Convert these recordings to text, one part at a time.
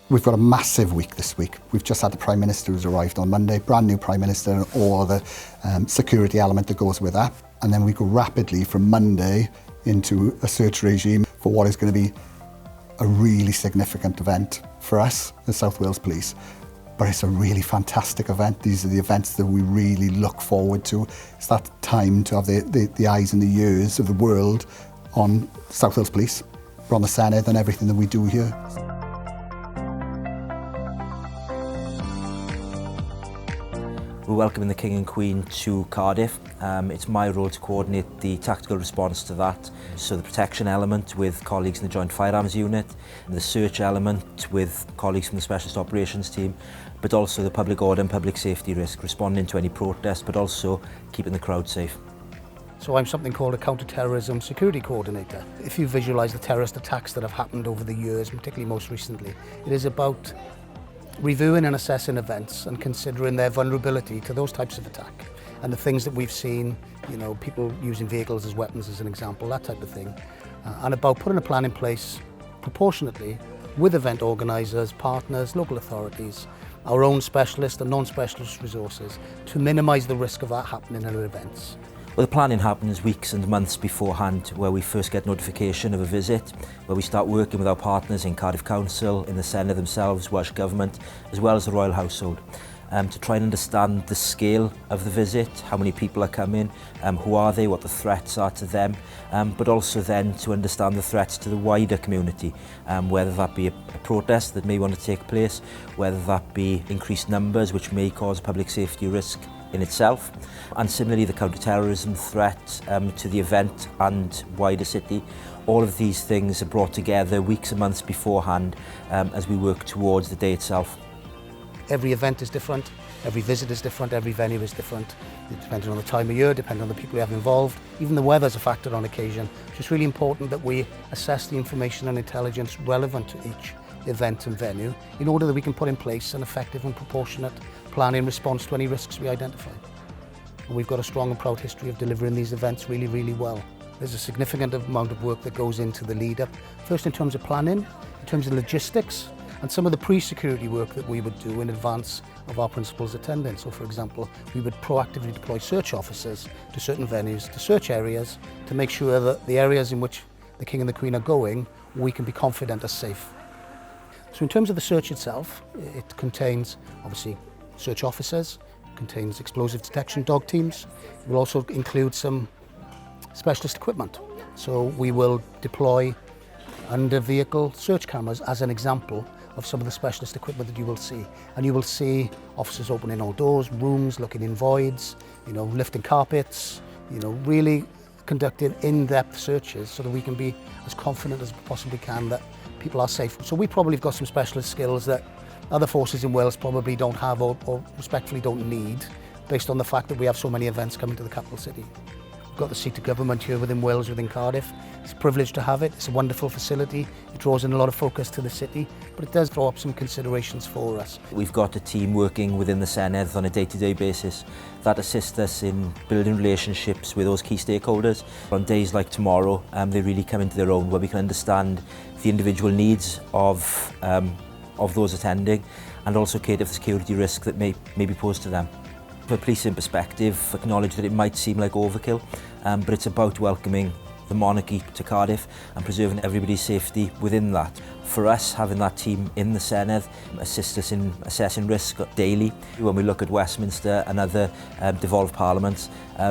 We've got a massive week this week. We've just had the Prime Minister who's arrived on Monday, brand new Prime Minister, and all the security element that goes with that. And then we go rapidly from Monday into a search regime for what is going to be a really significant event for us, the South Wales Police. But it's a really fantastic event. These are the events that we really look forward to. It's that time to have the eyes and the ears of the world on South Wales Police, on the Senedd and everything that we do here. We're welcoming the King and Queen to Cardiff. It's my role to coordinate the tactical response to that. So the protection element with colleagues in the Joint Firearms Unit, the search element with colleagues from the Specialist Operations Team, but also the public order and public safety risk, responding to any protest, but also keeping the crowd safe. So I'm something called a counter-terrorism security coordinator. If you visualise the terrorist attacks that have happened over the years, particularly most recently, it is about reviewing and assessing events and considering their vulnerability to those types of attack. And the things that we've seen, you know, people using vehicles as weapons as an example, that type of thing. And about putting a plan in place proportionately with event organisers, partners, local authorities, our own specialist and non-specialist resources to minimise the risk of that happening at events. Well, the planning happens weeks and months beforehand, where we first get notification of a visit, where we start working with our partners in Cardiff Council, in the Senedd themselves, Welsh Government, as well as the Royal Household, to try and understand the scale of the visit, how many people are coming, who are they, what the threats are to them, but also then to understand the threats to the wider community, whether that be a protest that may want to take place, whether that be increased numbers which may cause public safety risk in itself, and similarly the counter-terrorism threat to the event and wider city. All of these things are brought together weeks and months beforehand as we work towards the day itself. Every event is different, every visit is different, every venue is different, depending on the time of year, depending on the people we have involved. Even the weather's a factor on occasion. So it's really important that we assess the information and intelligence relevant to each event and venue in order that we can put in place an effective and proportionate plan in response to any risks we identify. And we've got a strong and proud history of delivering these events really, really well. There's a significant amount of work that goes into the lead up, first in terms of planning, in terms of logistics, and some of the pre-security work that we would do in advance of our principals attending. So for example, we would proactively deploy search officers to certain venues, to search areas, to make sure that the areas in which the King and the Queen are going, we can be confident are safe. So in terms of the search itself, it contains obviously search officers, contains explosive detection dog teams. It will also include some specialist equipment. So we will deploy under vehicle search cameras as an example of some of the specialist equipment that you will see. And you will see officers opening all doors, rooms, looking in voids, you know, lifting carpets, you know, really conducting in-depth searches so that we can be as confident as we possibly can that people are safe. So we probably have got some specialist skills that other forces in Wales probably don't have or respectfully don't need, based on the fact that we have so many events coming to the capital city. We've got the seat of government here within Wales, within Cardiff. It's a privilege to have it. It's a wonderful facility. It draws in a lot of focus to the city, but it does throw up some considerations for us. We've got a team working within the Senedd on a day-to-day basis that assist us in building relationships with those key stakeholders. On days like tomorrow, they really come into their own, where we can understand the individual needs of those attending and also cater for the security risk that may be posed to them. From a policing perspective, acknowledge that it might seem like overkill, but it's about welcoming the monarchy to Cardiff and preserving everybody's safety within that. For us, having that team in the Senedd assists us in assessing risk daily. When we look at Westminster and other devolved parliaments,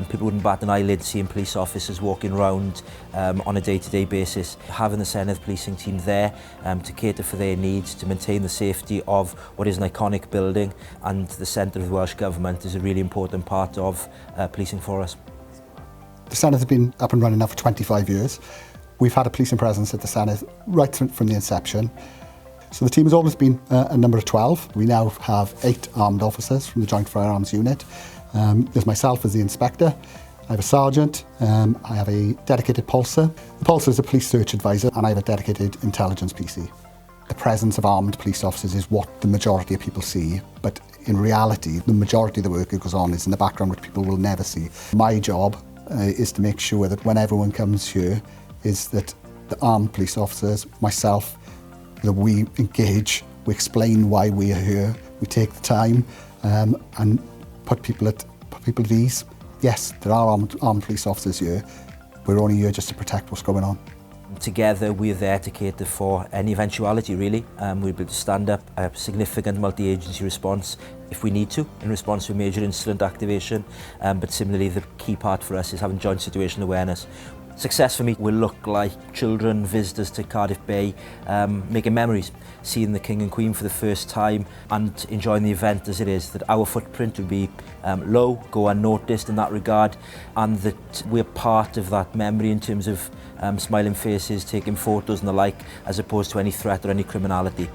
people wouldn't bat an eyelid seeing police officers walking around on a day-to-day basis. Having the Senedd policing team there to cater for their needs, to maintain the safety of what is an iconic building and the centre of the Welsh Government is a really important part of policing for us. The Senedd has been up and running now for 25 years. We've had a policing presence at the Senedd right from the inception. So the team has always been a number of 12. We now have 8 armed officers from the Joint Firearms Unit. There's myself as the inspector. I have a sergeant. I have a dedicated pulser. The pulser is a police search advisor, and I have a dedicated intelligence PC. The presence of armed police officers is what the majority of people see, but in reality, the majority of the work that goes on is in the background, which people will never see. My job is to make sure that when everyone comes here, is that the armed police officers, myself, that we engage We explain why we are here. We take the time and put people at ease. Yes, there are armed police officers here. We're only here just to protect what's going on. Together we're there to cater for any eventuality really. We'll be able to stand up a significant multi-agency response if we need to in response to a major incident activation, but similarly the key part for us is having joint situational awareness. Success for me will look like children, visitors to Cardiff Bay, making memories, seeing the King and Queen for the first time and enjoying the event as it is, that our footprint will be low, go unnoticed in that regard, and that we're part of that memory in terms of smiling faces, taking photos and the like, as opposed to any threat or any criminality.